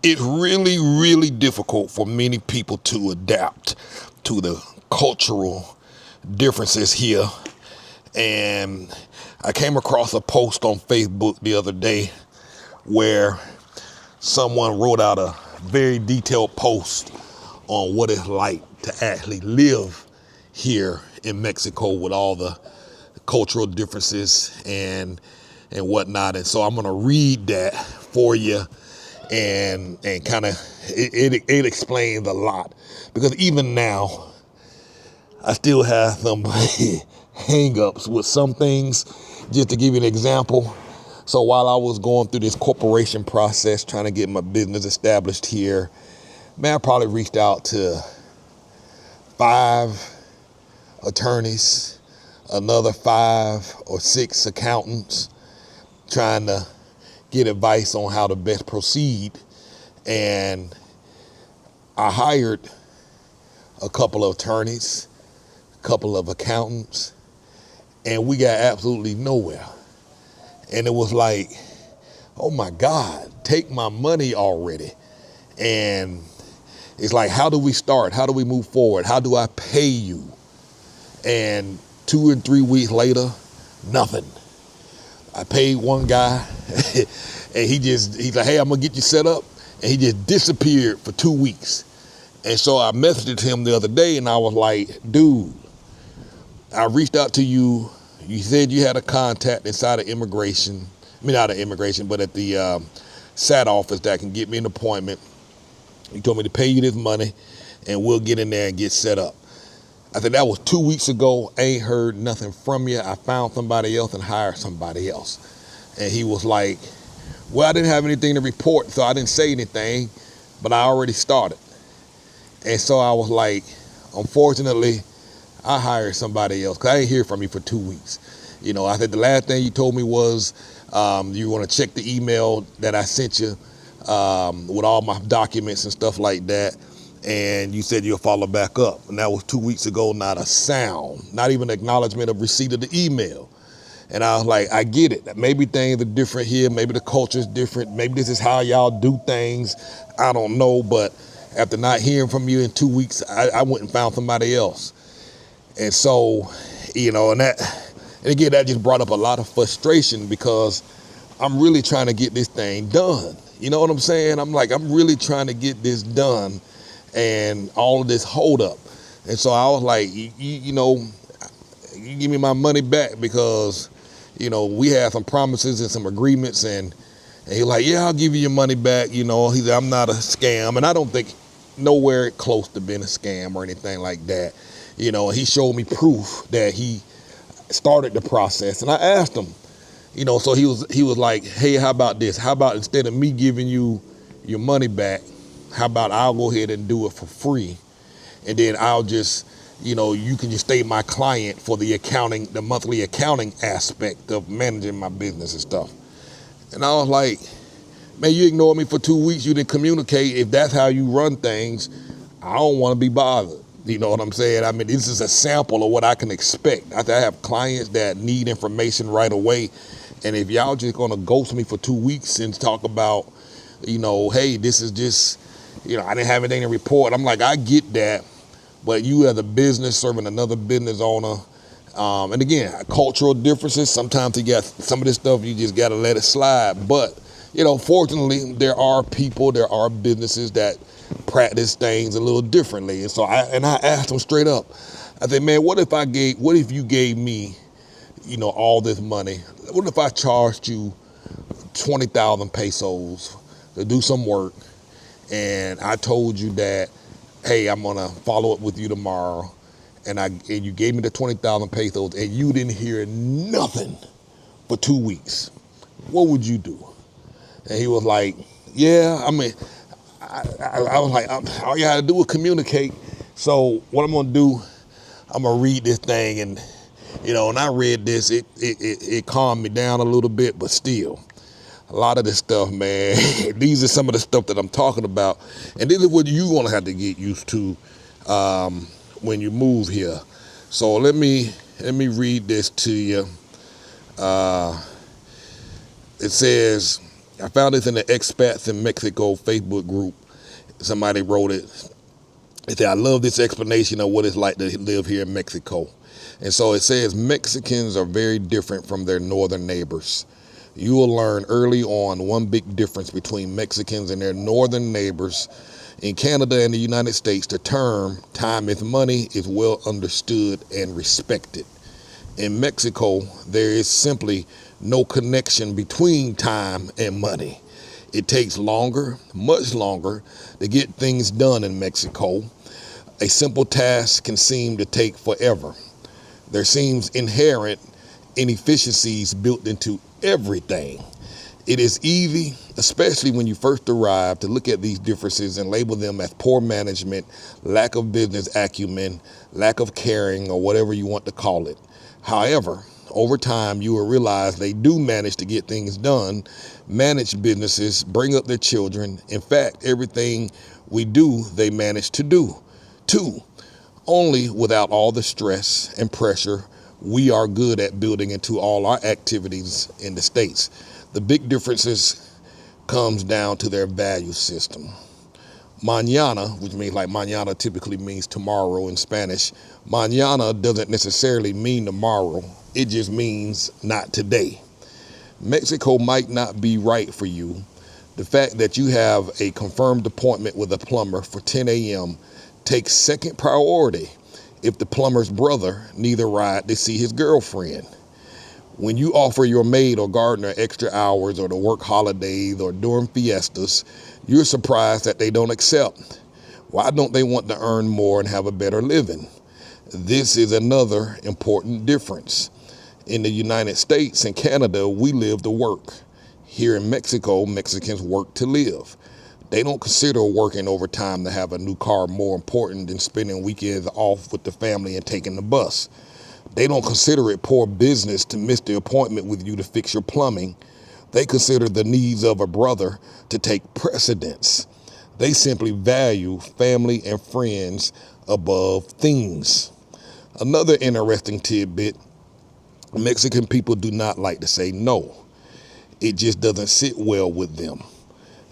It's really, really difficult for many people to adapt to the cultural differences here. And I came across a post on Facebook the other day where someone wrote out a very detailed post on what it's like to actually live here in Mexico with all the cultural differences and whatnot. And so I'm gonna read that for you, and kind of it explains a lot, because even now I still have some hang-ups with some things. Just to give you an example, so while I was going through this corporation process trying to get my business established here, man, I probably reached out to 5 attorneys, another 5 or 6 accountants, trying to get advice on how to best proceed. And I hired a couple of attorneys, a couple of accountants, and we got absolutely nowhere. And it was like, oh my God, take my money already. And it's like, how do we start? How do we move forward? How do I pay you? And 2 and 3 weeks later, nothing. I paid one guy and he's like, hey, I'm gonna get you set up. And he just disappeared for 2 weeks. And so I messaged him the other day and I was like, dude, I reached out to you. You said you had a contact inside of immigration. I mean, not of immigration, but at the SAT office that can get me an appointment. You told me to pay you this money and we'll get in there and get set up. I said, that was 2 weeks ago. I ain't heard nothing from you. I found somebody else and hired somebody else. And he was like, well, I didn't have anything to report, so I didn't say anything, but I already started. And so I was like, unfortunately, I hired somebody else because I ain't hear from you for 2 weeks. You know, I said the last thing you told me was you want to check the email that I sent you with all my documents and stuff like that. And you said you'll follow back up. And that was 2 weeks ago, not a sound, not even acknowledgement of receipt of the email. And I was like, I get it. Maybe things are different here. Maybe the culture's different. Maybe this is how y'all do things. I don't know. But after not hearing from you in 2 weeks, I went and found somebody else. And so, you know, and again, that just brought up a lot of frustration because I'm really trying to get this thing done. You know what I'm saying? I'm really trying to get this done, and all of this hold up. And so I was like, you know, you give me my money back because, you know, we had some promises and some agreements, and he's like, yeah, I'll give you your money back. You know, he said, I'm not a scam. And I don't think nowhere close to being a scam or anything like that. You know, he showed me proof that he started the process. And I asked him, you know, so he was like, hey, how about this? How about instead of me giving you your money back, how about I'll go ahead and do it for free? And then I'll just, you know, you can just stay my client for the accounting, the monthly accounting aspect of managing my business and stuff. And I was like, man, you ignored me for 2 weeks. You didn't communicate. If that's how you run things, I don't want to be bothered. You know what I'm saying? I mean, this is a sample of what I can expect. I have clients that need information right away. And if y'all just gonna ghost me for 2 weeks and talk about, you know, hey, this is just, you know, I didn't have anything to report. I'm like, I get that, but you as a business serving another business owner, and again, cultural differences, sometimes you got some of this stuff, you just gotta let it slide. But, you know, fortunately, there are businesses that practice things a little differently. And so I asked them straight up, I said, man, what if you gave me, you know, all this money? What if I charged you 20,000 pesos to do some work, and I told you that, hey, I'm gonna follow up with you tomorrow, and you gave me the 20,000 pesos, and you didn't hear nothing for 2 weeks? What would you do? And he was like, yeah, I mean, I was like, all you had to do was communicate. So what I'm gonna do, I'm gonna read this thing, and you know, when I read this, it calmed me down a little bit, but still, a lot of this stuff, man, these are some of the stuff that I'm talking about, and this is what you're gonna have to get used to when you move here. So let me read this to you. It says, I found this in the expats in Mexico Facebook group. Somebody wrote it. They said, I love this explanation of what it's like to live here in Mexico. And so it says Mexicans are very different from their northern neighbors. You will learn early on one big difference between Mexicans and their northern neighbors. In Canada and the United States, the term time is money is well understood and respected. In Mexico, there is simply no connection between time and money. It takes longer, much longer, to get things done in Mexico. A simple task can seem to take forever. There seems inherent inefficiencies built into everything. It is easy, especially when you first arrive, to look at these differences and label them as poor management, lack of business acumen, lack of caring, or whatever you want to call it. However, over time, you will realize they do manage to get things done, manage businesses, bring up their children. In fact, everything we do, they manage to do, too. Only without all the stress and pressure we are good at building into all our activities in the States. The big differences comes down to their value system. Mañana, which means like mañana typically means tomorrow in Spanish. Mañana doesn't necessarily mean tomorrow. It just means not today. Mexico might not be right for you. The fact that you have a confirmed appointment with a plumber for 10 a.m. takes second priority if the plumber's brother needs a ride to see his girlfriend. When you offer your maid or gardener extra hours or to work holidays or during fiestas, you're surprised that they don't accept. Why don't they want to earn more and have a better living? This is another important difference. In the United States and Canada, we live to work. Here in Mexico, Mexicans work to live. They don't consider working overtime to have a new car more important than spending weekends off with the family and taking the bus. They don't consider it poor business to miss the appointment with you to fix your plumbing. They consider the needs of a brother to take precedence. They simply value family and friends above things. Another interesting tidbit, Mexican people do not like to say no. It just doesn't sit well with them.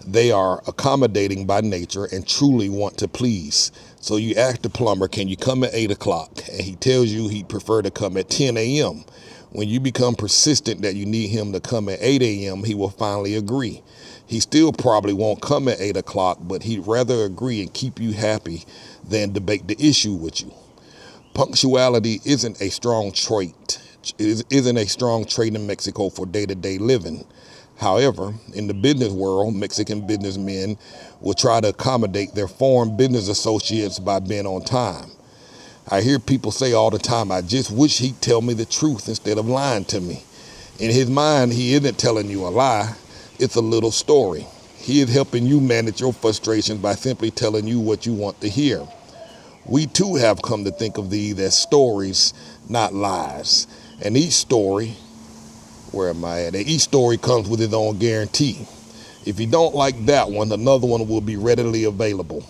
They are accommodating by nature and truly want to please. So you ask the plumber, can you come at 8 o'clock? And he tells you he'd prefer to come at 10 a.m. When you become persistent that you need him to come at 8 a.m., he will finally agree. He still probably won't come at 8 o'clock, but he'd rather agree and keep you happy than debate the issue with you. Punctuality isn't a strong trait. It isn't a strong trait in Mexico for day-to-day living. However, in the business world, Mexican businessmen will try to accommodate their foreign business associates by being on time. I hear people say all the time, I just wish he'd tell me the truth instead of lying to me. In his mind, he isn't telling you a lie. It's a little story. He is helping you manage your frustrations by simply telling you what you want to hear. We too have come to think of these as stories, not lies. And each story, each story comes with its own guarantee. If you don't like that one, another one will be readily available.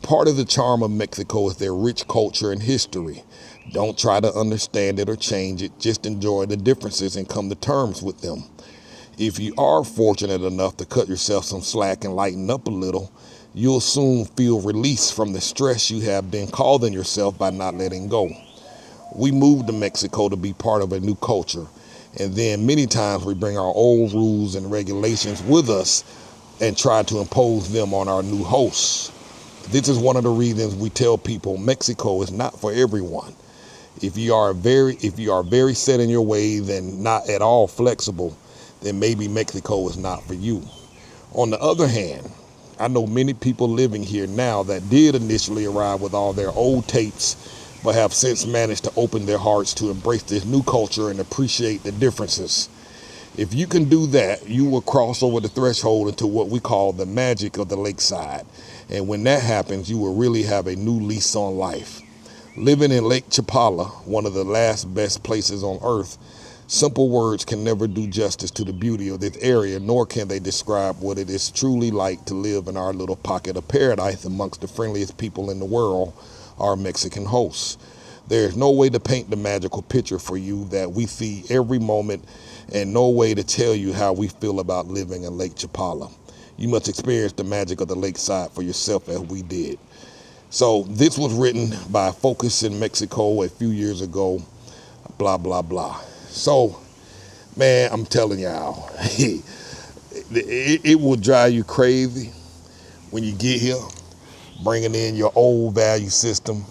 Part of the charm of Mexico is their rich culture and history. Don't try to understand it or change it. Just enjoy the differences and come to terms with them. If you are fortunate enough to cut yourself some slack and lighten up a little, you'll soon feel release from the stress you have been causing yourself by not letting go. We moved to Mexico to be part of a new culture. And then many times we bring our old rules and regulations with us and try to impose them on our new hosts. This is one of the reasons we tell people Mexico is not for everyone. If you are very set in your ways and not at all flexible, then maybe Mexico is not for you. On the other hand, I know many people living here now that did initially arrive with all their old tapes, but have since managed to open their hearts to embrace this new culture and appreciate the differences. If you can do that, you will cross over the threshold into what we call the magic of the lakeside. And when that happens, you will really have a new lease on life. Living in Lake Chapala, one of the last best places on earth, simple words can never do justice to the beauty of this area, nor can they describe what it is truly like to live in our little pocket of paradise amongst the friendliest people in the world, our Mexican hosts. There is no way to paint the magical picture for you that we see every moment and no way to tell you how we feel about living in Lake Chapala. You must experience the magic of the lakeside for yourself as we did. So this was written by Focus in Mexico a few years ago, blah, blah, blah. So, man, I'm telling y'all, it will drive you crazy when you get here, bringing in your old value system,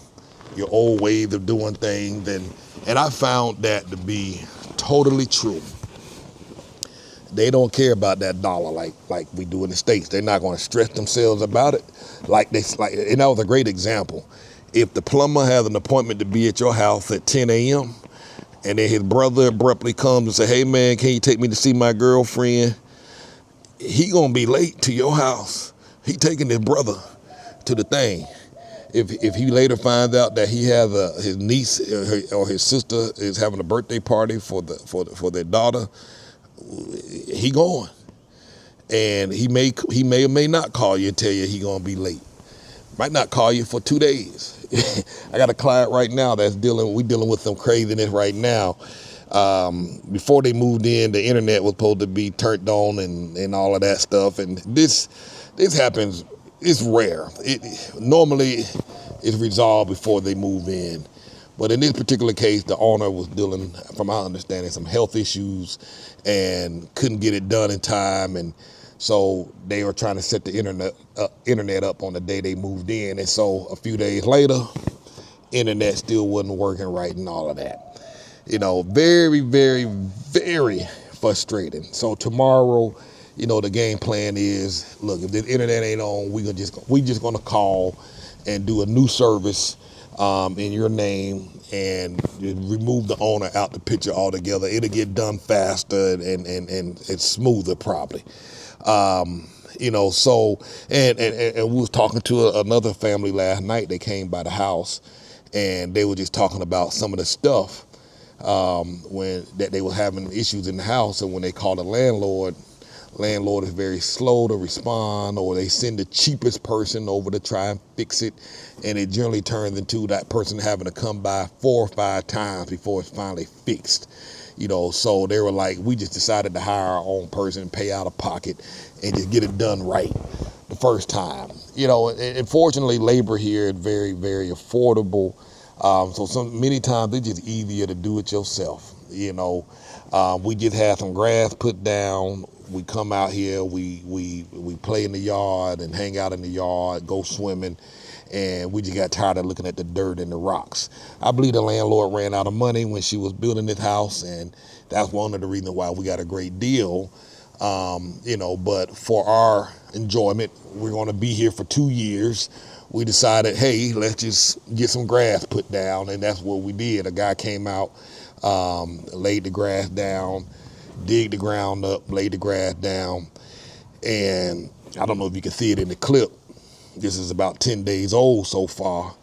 your old ways of doing things. And I found that to be totally true. They don't care about that dollar like we do in the States. They're not going to stress themselves about it. And that was a great example. If the plumber has an appointment to be at your house at 10 a.m. and then his brother abruptly comes and say, hey man, can you take me to see my girlfriend? He gonna be late to your house. He taking his brother to the thing. If he later finds out that he has his niece or his sister is having a birthday party for their daughter, he going, and he may or may not call you and tell you he gonna be late. Might not call you for 2 days. I got a client right now that's dealing with some craziness right now. Before they moved in, the internet was supposed to be turned on and all of that stuff, and this happens. It's rare. Normally it's resolved before they move in. But in this particular case, the owner was dealing, from my understanding, some health issues and couldn't get it done in time. And so they were trying to set the internet up on the day they moved in. And so a few days later, internet still wasn't working right and all of that. Very, very, very frustrating. So tomorrow, the game plan is, look, if the internet ain't on, we just gonna call and do a new service in your name and remove the owner out the picture altogether. It'll get done faster and it's smoother probably. So and we was talking to another family last night. They came by the house and they were just talking about some of the stuff when that they were having issues in the house, and when they called the landlord is very slow to respond, or they send the cheapest person over to try and fix it, and it generally turns into that person having to come by 4 or 5 times before it's finally fixed. So they were like, we just decided to hire our own person, pay out of pocket, and just get it done right the first time. And fortunately, labor here is very, very affordable. So many times it's just easier to do it yourself. We just had some grass put down. We come out here, we play in the yard and hang out in the yard, go swimming, and we just got tired of looking at the dirt and the rocks. I believe the landlord ran out of money when she was building this house, and that's one of the reasons why we got a great deal. But for our enjoyment, we're going to be here for 2 years. We decided, hey, let's just get some grass put down, and that's what we did. A guy came out, laid the grass down, dig the ground up, lay the grass down, and I don't know if you can see it in the clip. This is about 10 days old so far.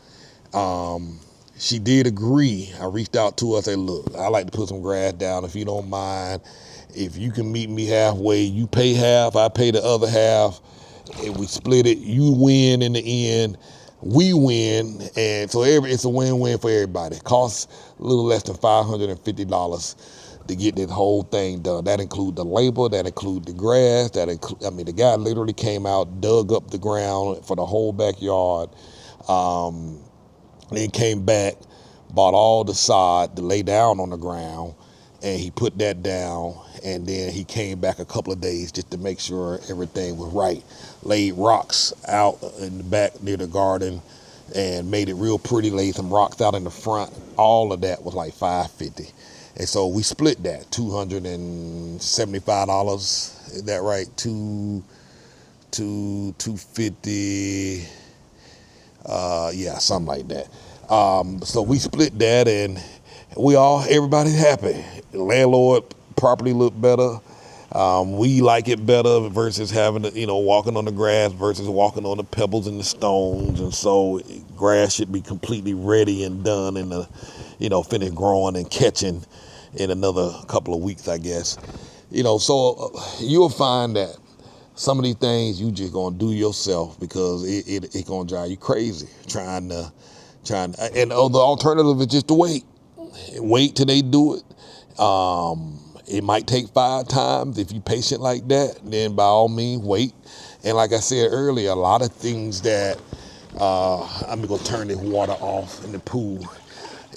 She did agree. I reached out to her, I said, look, I like to put some grass down if you don't mind. If you can meet me halfway, you pay half, I pay the other half. If we split it, you win in the end, we win, and so it's a win-win for everybody. It costs a little less than $550 to get this whole thing done. That includes the labor, that includes the grass, the guy literally came out, dug up the ground for the whole backyard, then came back, bought all the sod to lay down on the ground, and he put that down, and then he came back a couple of days just to make sure everything was right. Laid rocks out in the back near the garden and made it real pretty, laid some rocks out in the front. All of that was like $550. And so we split that, $275, is that right? $250, something like that. So we split that, and everybody's happy. The landlord property looked better. We like it better versus having to, walking on the grass versus walking on the pebbles and the stones. And so grass should be completely ready and done and, finished growing and catching in another couple of weeks, I guess. So you'll find that some of these things you just gonna do yourself because it gonna drive you crazy trying to, and the alternative is just to wait till they do it. It might take 5 times. If you're patient like that, then by all means, wait. And like I said earlier, a lot of things that, I'm going to turn this water off in the pool.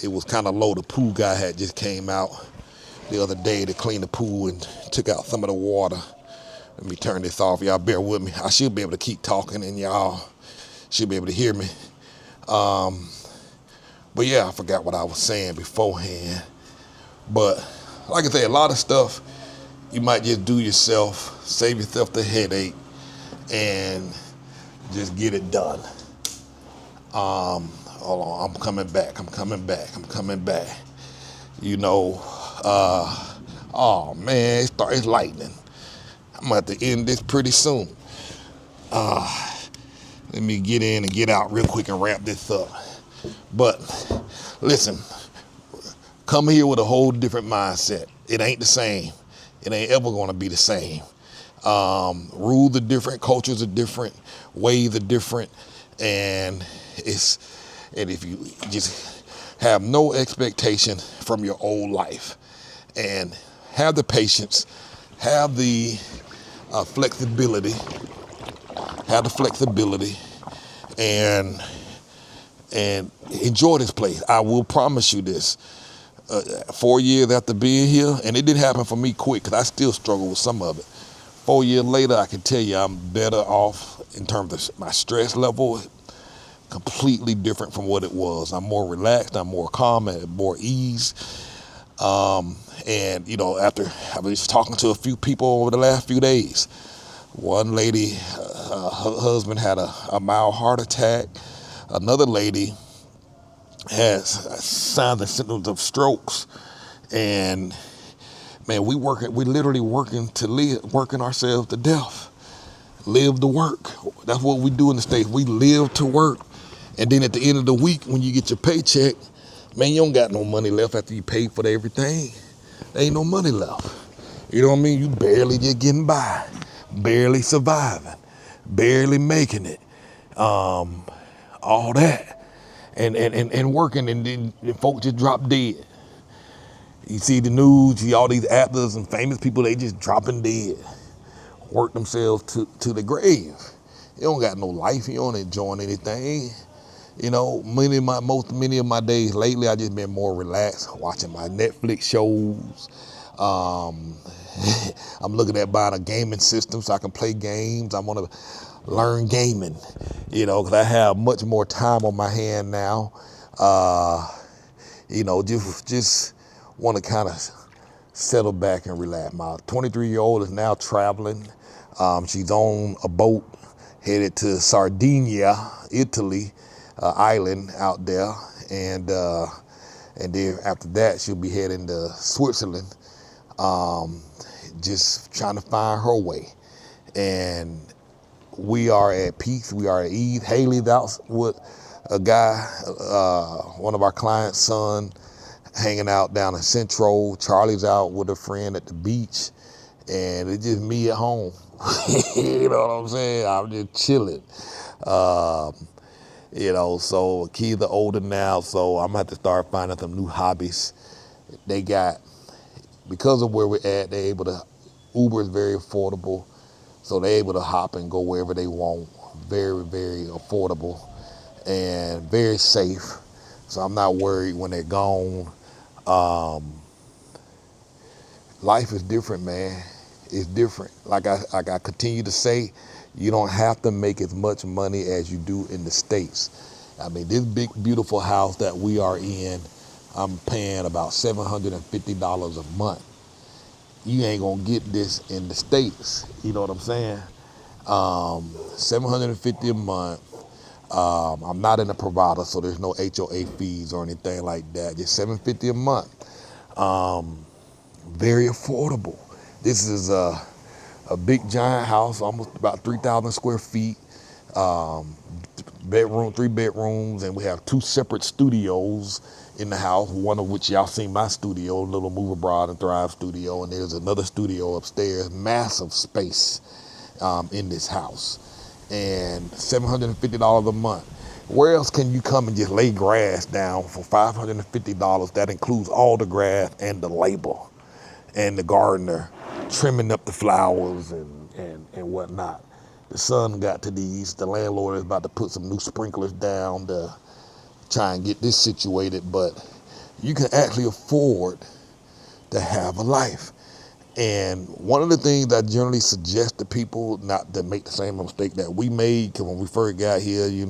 It was kind of low. The pool guy had just came out the other day to clean the pool and took out some of the water. Let me turn this off. Y'all bear with me. I should be able to keep talking and y'all should be able to hear me. But yeah, I forgot what I was saying beforehand. But like I said, a lot of stuff you might just do yourself, save yourself the headache, and just get it done. Hold on, I'm coming back. You know, oh man, it's lightning. I'm gonna have to end this pretty soon. Let me get in and get out real quick and wrap this up. But listen, come here with a whole different mindset. It ain't the same. It ain't ever gonna be the same. Rules are different, cultures are different, ways are different, and if you just have no expectation from your old life and have the patience, have the flexibility, and enjoy this place. I will promise you this. 4 years after being here, and it didn't happen for me quick because I still struggle with some of it. 4 years later, I can tell you I'm better off in terms of my stress level, completely different from what it was. I'm more relaxed, I'm more calm, and more ease. And you know, after I was talking to a few people over the last few days, one lady, her husband had a mild heart attack. Another lady has signs and symptoms of strokes, and man, we literally working ourselves to death, live to work. That's what we do in the States. We live to work, and then at the end of the week, when you get your paycheck, man, you don't got no money left after you paid for everything. There ain't no money left. You know what I mean? You barely just getting by, barely surviving, barely making it, all that. And working, and then folks just drop dead. You see the news, you see all these actors and famous people, they just dropping dead, work themselves to the grave. You don't got no life, you don't enjoy anything. You know, many of my days lately, I just been more relaxed, watching my Netflix shows. I'm looking at buying a gaming system so I can play games. I want to learn gaming, you know, because I have much more time on my hand now. You know, just want to kind of settle back and relax. My 23-year-old is now traveling. She's on a boat headed to Sardinia, Italy, island out there, and then after that she'll be heading to Switzerland, just trying to find her way. And we are at peace, we are at ease. Haley's out with a guy, one of our clients' son, hanging out down in Central. Charlie's out with a friend at the beach, and it's just me at home. You know what I'm saying? I'm just chilling. You know, so kids are older now, so I'm gonna have to start finding some new hobbies. They got, because of where we're at, they're able to, Uber is very affordable, so they're able to hop and go wherever they want. Very, very affordable and very safe. So I'm not worried when they're gone. Life is different, man. It's different. Like I continue to say, you don't have to make as much money as you do in the States. I mean, this big, beautiful house that we are in, I'm paying about $750 a month. You ain't gonna get this in the States. You know what I'm saying? $750 a month. I'm not in a provider, so there's no HOA fees or anything like that. Just $750 a month. Very affordable. This is a big giant house, almost about 3,000 square feet. Three bedrooms, and we have 2 separate studios in the house, one of which y'all seen my studio, Little Move Abroad and Thrive studio, and there's another studio upstairs, massive space in this house, and $750 a month. Where else can you come and just lay grass down for $550? That includes all the grass and the labor. and the gardener trimming up the flowers and whatnot. The son got to these. The landlord is about to put some new sprinklers down to try and get this situated, but you can actually afford to have a life. And one of the things I generally suggest to people not to make the same mistake that we made, because when we first got here, we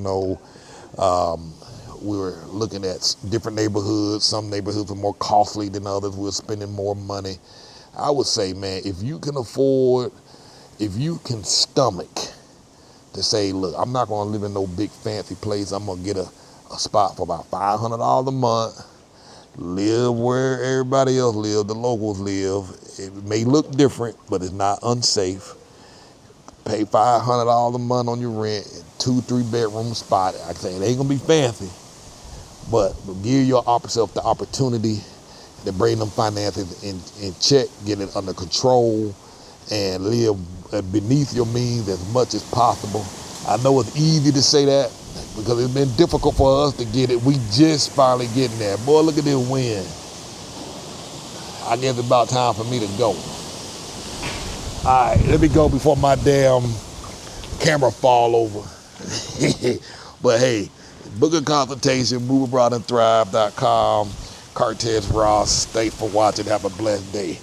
were looking at different neighborhoods. Some neighborhoods were more costly than others. We were spending more money. I would say, man, if you can afford, if you can stomach to say, look, I'm not going to live in no big fancy place. I'm going to get a spot for about $500 a month, live where everybody else lives, the locals live. It may look different, but it's not unsafe. Pay $500 a month on your rent, 2-3 bedroom spot. I say it ain't going to be fancy, but give yourself the opportunity to bring them finances in check, get it under control, and live beneath your means as much as possible. I know it's easy to say that because it's been difficult for us to get it. We just finally getting there. Boy, look at this wind. I guess it's about time for me to go. All right, let me go before my damn camera fall over. But hey, book a consultation, moveabroadandthrive.com. Cortez Ross, thanks for watching. Have a blessed day.